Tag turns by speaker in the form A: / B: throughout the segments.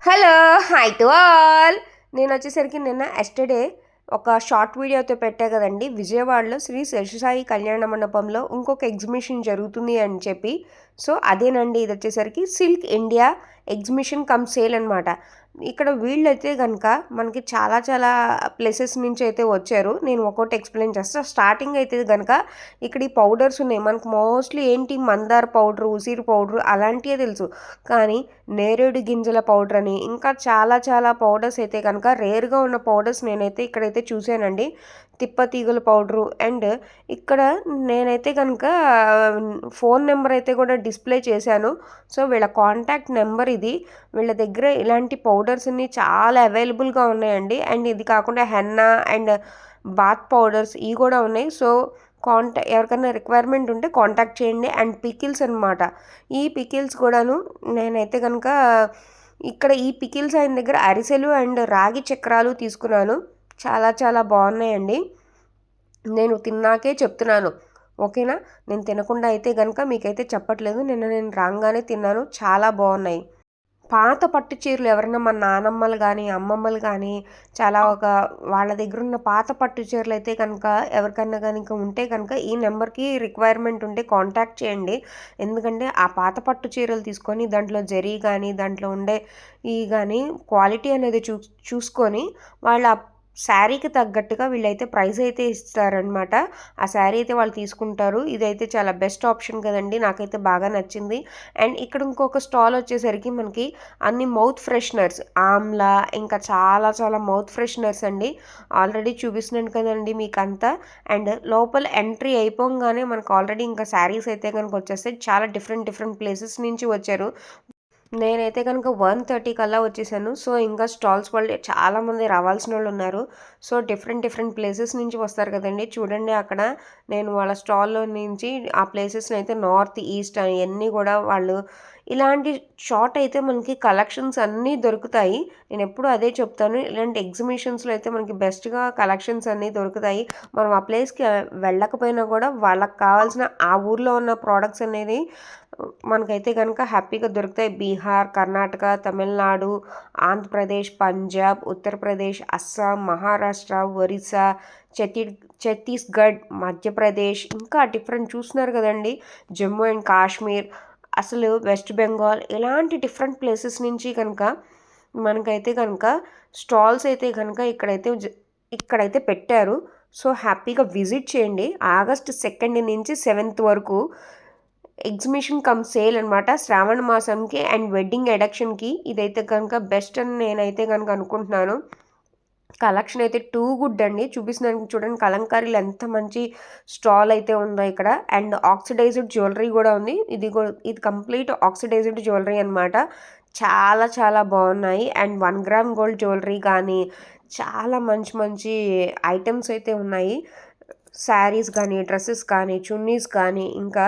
A: Hello! Hi to all. నేనొచ్చేసరికి నిన్న yesterday ఒక షార్ట్ వీడియోతో పెట్టా గదండీ! విజయవాడలో శ్రీ శేషసాయి కళ్యాణ మండపంలో ఇంకొక ఎగ్జిబిషన్ జరుగుతుంది అని చెప్పి. సో, అదేనండి ఇదొచ్చేసరికి silk India exhibition cum sale అనమాట. ఇక్కడ వీళ్ళైతే గనక మనకి చాలా చాలా ప్లేసెస్ నుంచి అయితే వచ్చారు. నేను ఒక్కోటి ఎక్స్‌ప్లెయిన్ చేస్తా. స్టార్టింగ్ అయితే గనక ఇక్కడ ఈ పౌడర్స్ ఉన్నాయి. మనకు మోస్ట్‌లీ ఏంటి మందార పౌడరు, ఉసిరి పౌడరు అలాంటియే తెలుసు. కానీ నేరేడు గింజల పౌడర్ అని, ఇంకా చాలా చాలా పౌడర్స్ అయితే కనుక రేర్‌గా ఉన్న పౌడర్స్ నేనైతే ఇక్కడైతే చూసానండి. తిప్పతీగల పౌడరు అండ్ ఇక్కడ నేనైతే గనుక ఫోన్ నెంబర్ అయితే కూడా డిస్‌ప్లే చేశాను. సో, వీళ్ళ కాంటాక్ట్ నెంబర్ ఇది. వీళ్ళ దగ్గర ఇలాంటి పౌడర్స్ అన్నీ చాలా అవైలబుల్‌గా ఉన్నాయండి. అండ్ ఇది కాకుండా హెన్నా అండ్ బాత్ పౌడర్స్ ఇవి కూడా ఉన్నాయి. సో, ఎవరికైనా రిక్వైర్మెంట్ ఉంటే కాంటాక్ట్ చేయండి. అండ్ పికిల్స్ అనమాట. ఈ పికిల్స్ కూడాను నేనైతే గనక ఇక్కడ ఈ పికిల్స్ ఆయన దగ్గర అరిసెలు అండ్ రాగి చక్రాలు తీసుకున్నాను. చాలా చాలా బాగున్నాయండి. నేను తిన్నాకే చెప్తున్నాను. ఓకేనా? నేను తినకుండా అయితే గనక మీకైతే చెప్పట్లేదు. నిన్న నేను రాంగానే తిన్నాను. చాలా బాగున్నాయి. పాత పట్టు చీరలు ఎవరైనా మా నానమ్మలు గానీ, అమ్మమ్మలు గానీ చాలా వాళ్ళ దగ్గరున్న పాత పట్టు చీరలయితే కనుక ఎవరికన్నా గనుక ఉంటే కనుక ఈ నెంబర్‌కి రిక్వైర్మెంట్ ఉంటే కాంటాక్ట్ చేయండి. ఎందుకంటే ఆ పాత పట్టు చీరలు తీసుకొని దాంట్లో జరీ గానీ, దాంట్లో ఉండే గానీ క్వాలిటీ అనేది చూసుకొని వాళ్ళ శారీకి తగ్గట్టుగా వీళ్ళైతే ప్రైస్ అయితే ఇస్తారనమాట. ఆ శారీ అయితే వాళ్ళు తీసుకుంటారు. ఇదైతే చాలా బెస్ట్ ఆప్షన్ కదండీ! నాకైతే బాగా నచ్చింది. అండ్ ఇక్కడ ఇంకొక స్టాల్ వచ్చేసరికి మనకి అన్ని మౌత్ ఫ్రెషనర్స్ ఆమ్లా ఇంకా చాలా చాలా మౌత్ ఫ్రెషనర్స్ అండి. ఆల్రెడీ చూపిస్తున్నాను కదండీ మీకంతా. అండ్ లోపల ఎంట్రీ అయిపోగానే మనకు ఆల్రెడీ ఇంకా శారీస్ అయితే కనుక వచ్చేస్తాయి. చాలా డిఫరెంట్ డిఫరెంట్ ప్లేసెస్ నుంచి వచ్చారు. నేనైతే కనుక 1:30 కల్లా వచ్చేసాను. సో, ఇంకా స్టాల్స్ వాళ్ళు చాలామంది రావాల్సినోళ్ళున్నారు. సో, డిఫరెంట్ డిఫరెంట్ ప్లేసెస్ నుంచి వస్తారు కదండీ! చూడండి అక్కడ నేను వాళ్ళ స్టాల్‌లో నుంచి ఆ ప్లేసెస్‌నైతే నార్త్, ఈస్ట్ అయన్నీ గూడా వాళ్ళు ఇలాంటి చోట అయితే మనకి కలెక్షన్స్ అన్నీ దొరుకుతాయి. నేనెప్పుడూ అదే చెప్తాను. ఇలాంటి ఎగ్జిబిషన్స్‌లో అయితే మనకి బెస్ట్‌గా కలెక్షన్స్ అన్నీ దొరుకుతాయి. మనం ఆ ప్లేస్‌కి వెళ్ళకపోయినా కూడా వాళ్ళకి కావాల్సిన ఆ ఊర్లో ఉన్న ప్రొడక్ట్స్ అనేది మనకైతే గనక హ్యాపీగా దొరుకుతాయి. బీహార్, కర్ణాటక, తమిళనాడు, ఆంధ్రప్రదేశ్, పంజాబ్, ఉత్తరప్రదేశ్, అస్సాం, మహారాష్ట్ర, ఒరిస్సా, ఛత్తీ ఛత్తీస్‌గఢ్, మధ్యప్రదేశ్ ఇంకా డిఫరెంట్ చూస్తున్నారు కదండీ! జమ్మూ అండ్ కాశ్మీర్, అసలు వెస్ట్ బెంగాల్ ఇలాంటి డిఫరెంట్ ప్లేసెస్ నుంచి కనుక మనకైతే గనక స్టాల్స్ అయితే గనక ఇక్కడైతే పెట్టారు. సో, హ్యాపీగా విజిట్ చేయండి. ఆగస్ట్ 2 నుంచి 7 వరకు ఎగ్జిబిషన్ కమ్ సేల్ అనమాట. శ్రావణ మాసంకి అండ్ వెడ్డింగ్ ఎడిషన్‌కి ఇదైతే గనుక బెస్ట్ అని నేనైతే గనుక అనుకుంటున్నాను. కలెక్షన్ అయితే టూ గుడ్ అండి. చూపిస్తున్నాను చూడండి కలంకారీలో ఎంత మంచి స్టాల్ అయితే ఉందో ఇక్కడ. అండ్ ఆక్సిడైజ్డ్ జ్యువెలరీ గూడా ఉంది. ఇది కంప్లీట్ ఆక్సిడైజ్డ్ జ్యువెలరీ అనమాట. చాలా చాలా బాగున్నాయి. అండ్ 1 గ్రామ్ గోల్డ్ జ్యువెలరీ గానీ, చాలా మంచి మంచి ఐటెమ్స్ అయితే ఉన్నాయి. శారీస్ గానీ, డ్రెసెస్ కానీ, చున్నీస్ కానీ ఇంకా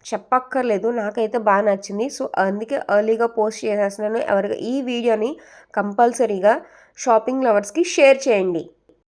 A: చెప్పక్కర్లేదు. నాకైతే బా నచ్చింది. సో, అందుకే ఎర్లీగా పోస్ట్ చేసేస్తున్నాను. ఈ వీడియోని కంపల్సరీగా షాపింగ్ లవర్స్‌కి షేర్ చేయండి.